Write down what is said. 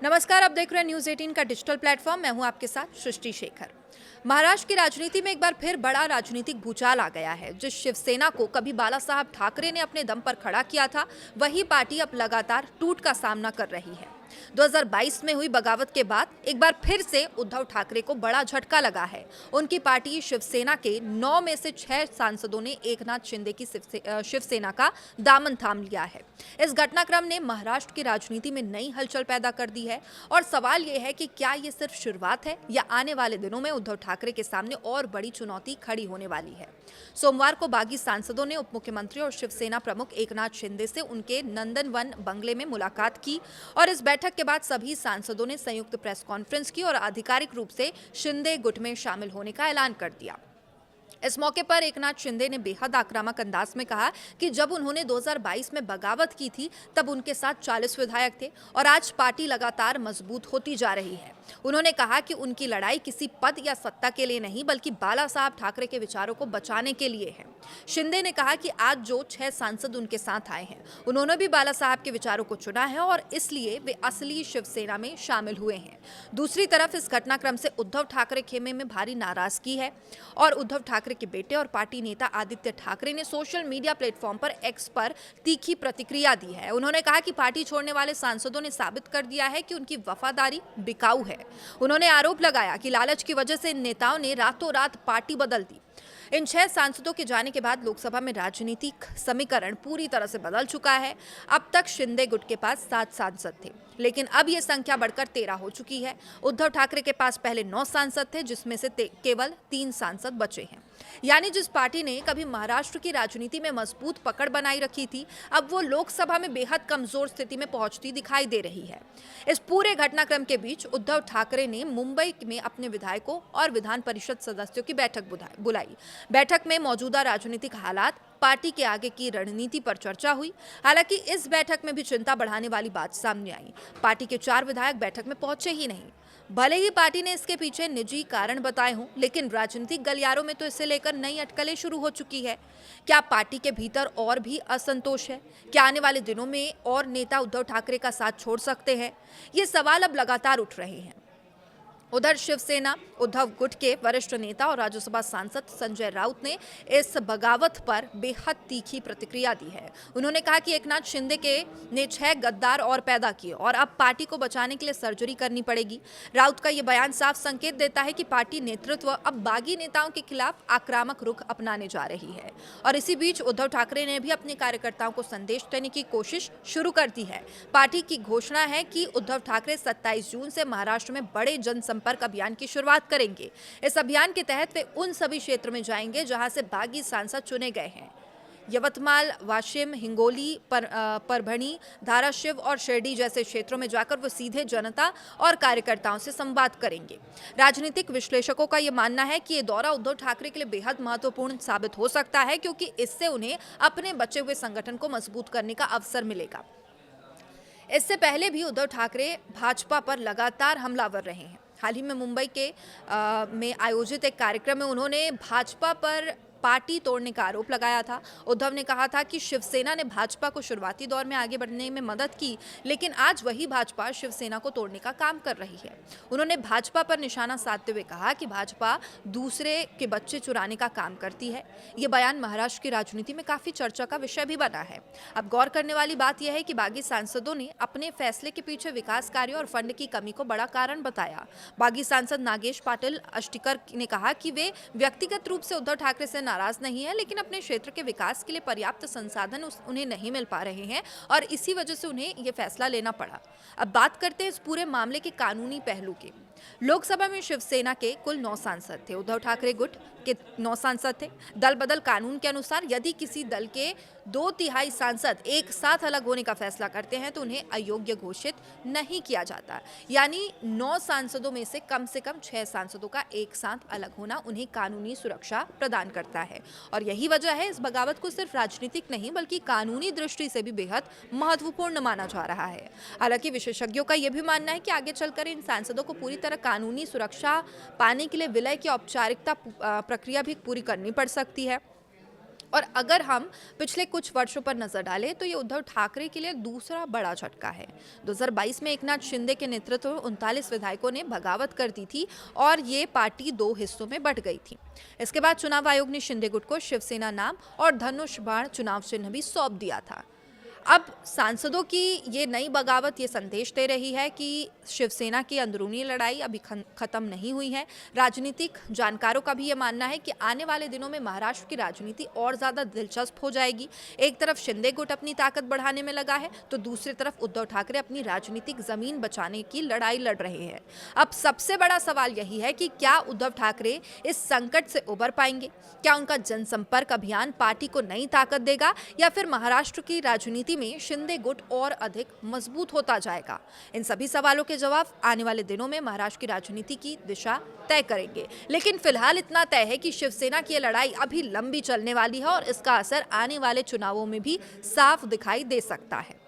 नमस्कार, आप देख रहे हैं न्यूज 18 का डिजिटल प्लेटफॉर्म। मैं हूं आपके साथ सृष्टि शेखर। महाराष्ट्र की राजनीति में एक बार फिर बड़ा राजनीतिक भूचाल आ गया है। जिस शिवसेना को कभी बाला साहब ठाकरे ने अपने दम पर खड़ा किया था, वही पार्टी अब लगातार टूट का सामना कर रही है। 2022 में हुई बगावत के बाद एक बार फिर से उद्धव ठाकरे को बड़ा झटका लगा है। उनकी पार्टी शिवसेना के 9 में से 6 सांसदों ने एकनाथ शिंदे की शिवसेना का दामन थाम लिया है। इस घटनाक्रम ने महाराष्ट्र की राजनीति में नई हलचल पैदा कर दी है और सवाल यह है कि क्या ये सिर्फ शुरुआत है या आने वाले दिनों में उद्धव ठाकरे के सामने और बड़ी चुनौती खड़ी होने वाली है। सोमवार को बागी सांसदों ने उप मुख्यमंत्री और शिवसेना प्रमुख एकनाथ शिंदे से उनके नंदनवन बंगले में मुलाकात की और इस बैठक के बाद सभी सांसदों ने संयुक्त प्रेस कॉन्फ्रेंस की और आधिकारिक रूप से शिंदे गुट में शामिल होने का ऐलान कर दिया। इस मौके पर एकनाथ शिंदे ने बेहद आक्रामक अंदाज में कहा कि जब उन्होंने 2022 में बगावत की थी तब उनके साथ 40 विधायक थे और आज पार्टी लगातार मजबूत होती जा रही है। उन्होंने कहा कि उनकी लड़ाई किसी पद या सत्ता के लिए नहीं बल्कि बाला साहब ठाकरे के विचारों को बचाने के लिए है। शिंदे ने कहा कि आज जो 6 सांसद उनके साथ आए हैं, उन्होंने भी बाला साहब के विचारों को चुना है और इसलिए वे असली शिवसेना में शामिल हुए हैं। दूसरी तरफ इस घटनाक्रम से उद्धव ठाकरे खेमे में भारी नाराजगी है और उद्धव ठाकरे के बेटे और पार्टी नेता आदित्य ठाकरे ने सोशल मीडिया प्लेटफॉर्म पर एक्स पर तीखी प्रतिक्रिया दी है। उन्होंने कहा कि पार्टी छोड़ने वाले सांसदों ने साबित कर दिया है कि उनकी वफादारी बिकाऊ है। उन्होंने आरोप लगाया कि लालच की वजह से इन नेताओं ने रातों रात पार्टी बदल दी। इन 6 सांसदों के जाने के बाद लोकसभा में राजनीतिक समीकरण पूरी तरह से बदल चुका है। अब तक शिंदे गुट के पास 7 सांसद थे, लेकिन अब यह संख्या बढ़कर 13 हो चुकी है। उद्धव ठाकरे के पास पहले 9 सांसद थे, जिसमें से केवल 3 सांसद बचे हैं। यानी जिस पार्टी ने कभी महाराष्ट्र की राजनीति में मजबूत पकड़ बनाई रखी थी, अब वो लोकसभा में बेहद कमजोर स्थिति में पहुंचती दिखाई दे रही है। इस पूरे घटनाक्रम के बीच उद्धव ठाकरे ने मुंबई में अपने विधायकों और विधान परिषद सदस्यों की बैठक बुलाई। बैठक में मौजूदा राजनीतिक हालात, पार्टी के आगे की रणनीति पर चर्चा हुई। हालांकि इस बैठक में भी चिंता बढ़ाने वाली बात सामने आई। पार्टी के 4 विधायक बैठक में पहुंचे ही नहीं। भले ही पार्टी ने इसके पीछे निजी कारण बताए हों, लेकिन राजनीतिक गलियारों में तो इसे लेकर नई अटकलें शुरू हो चुकी है। क्या पार्टी के भीतर और भी असंतोष है? क्या आने वाले दिनों में और नेता उद्धव ठाकरे का साथ छोड़ सकते हैं? ये सवाल अब लगातार उठ रहे हैं। उधर शिवसेना उद्धव गुट के वरिष्ठ नेता और राज्यसभा सांसद संजय राउत ने इस बगावत पर बेहद तीखी प्रतिक्रिया दी है। उन्होंने कहा कि एकनाथ शिंदे ने 6 गद्दार और पैदा किए और अब पार्टी को बचाने के लिए सर्जरी करनी पड़ेगी। राउत का यह बयान साफ संकेत देता है कि पार्टी नेतृत्व अब बागी नेताओं के खिलाफ आक्रामक रुख अपनाने जा रही है। और इसी बीच उद्धव ठाकरे ने भी अपने कार्यकर्ताओं को संदेश देने की कोशिश शुरू कर दी है। पार्टी की घोषणा है कि उद्धव ठाकरे 27 जून से महाराष्ट्र में बड़े जनसंपर्क अभियान की शुरुआत करेंगे। इस अभियान के तहत वे उन सभी क्षेत्र में जाएंगे जहां से बागी सांसद चुने गए हैं। यवतमाल, वाशिम, हिंगोली, परभणी, धाराशिव और शिरडी जैसे क्षेत्रों में जाकर वो सीधे जनता और कार्यकर्ताओं से संवाद करेंगे। राजनीतिक विश्लेषकों का ये मानना है कि ये दौरा उद्धव ठाकरे के लिए बेहद महत्वपूर्ण साबित हो सकता है, क्योंकि इससे उन्हें अपने बचे हुए संगठन को मजबूत करने का अवसर मिलेगा। इससे पहले भी उद्धव ठाकरे भाजपा पर लगातार हमलावर रहे हैं। हाल ही में मुंबई में आयोजित एक कार्यक्रम में उन्होंने भाजपा पर पार्टी तोड़ने का आरोप लगाया था। उद्धव ने कहा था कि शिवसेना ने भाजपा को शुरुआती दौर में आगे बढ़ने में मदद की, लेकिन आज वही भाजपा शिवसेना को तोड़ने का काम कर रही है। उन्होंने भाजपा पर निशाना साधते हुए कहा कि भाजपा दूसरे के बच्चे चुराने का काम करती है। ये बयान महाराष्ट्र की राजनीति में काफी चर्चा का विषय भी बना है। अब गौर करने वाली बात यह है कि बागी सांसदों ने अपने फैसले के पीछे विकास कार्यों और फंड की कमी को बड़ा कारण बताया। बागी सांसद नागेश पाटिल अष्टिकर ने कहा कि वे व्यक्तिगत रूप से उद्धव ठाकरे से नाराज नहीं है, लेकिन अपने क्षेत्र के विकास के लिए पर्याप्त संसाधन उन्हें नहीं मिल पा रहे हैं और इसी वजह से उन्हें यह फैसला लेना पड़ा। अब बात करते हैं इस पूरे मामले के कानूनी पहलू के। लोकसभा में शिवसेना के कुल 9 सांसद थे। उद्धव ठाकरे गुट के 9 सांसद थे। दल बदल कानून के अनुसार यदि किसी दल के 2/3 सांसद एक साथ अलग होने का फैसला करते हैं तो उन्हें अयोग्य घोषित नहीं किया जाता। यानी 9 सांसदों में से कम 6 सांसदों का एक साथ अलग होना उन्हें कानूनी सुरक्षा प्रदान करता है। और यही वजह है इस बगावत को सिर्फ राजनीतिक नहीं बल्कि कानूनी दृष्टि से भी बेहद महत्वपूर्ण माना जा रहा है। हालांकि विशेषज्ञों का यह भी मानना है कि आगे चलकर इन सांसदों को पूरी तरह कानूनी सुरक्षा पाने के लिए विलय की औपचारिकता प्रक्रिया भी पूरी करनी पड़ सकती है। और अगर हम पिछले कुछ वर्षों पर नजर डालें तो ये उद्धव ठाकरे के लिए दूसरा बड़ा झटका है। 2022 में एकनाथ शिंदे के नेतृत्व में 39 विधायकों ने बगावत कर दी थी और ये पार्टी दो हिस्सों में बंट गई थी। इसके बाद चुनाव आयोग ने शिंदे गुट को शिवसेना नाम और धनुष बाण चुनाव चिन्ह भी सौंप दिया था। अब सांसदों की ये नई बगावत ये संदेश दे रही है कि शिवसेना की अंदरूनी लड़ाई अभी खत्म नहीं हुई है। राजनीतिक जानकारों का भी ये मानना है कि आने वाले दिनों में महाराष्ट्र की राजनीति और ज़्यादा दिलचस्प हो जाएगी। एक तरफ शिंदे गुट अपनी ताकत बढ़ाने में लगा है तो दूसरी तरफ उद्धव ठाकरे अपनी राजनीतिक जमीन बचाने की लड़ाई लड़ रहे हैं। अब सबसे बड़ा सवाल यही है कि क्या उद्धव ठाकरे इस संकट से उबर पाएंगे? क्या उनका जनसंपर्क अभियान पार्टी को नई ताकत देगा या फिर महाराष्ट्र की राजनीति में शिंदे गुट और अधिक मजबूत होता जाएगा? इन सभी सवालों के जवाब आने वाले दिनों में महाराष्ट्र की राजनीति की दिशा तय करेंगे। लेकिन फिलहाल इतना तय है कि शिवसेना की लड़ाई अभी लंबी चलने वाली है और इसका असर आने वाले चुनावों में भी साफ दिखाई दे सकता है।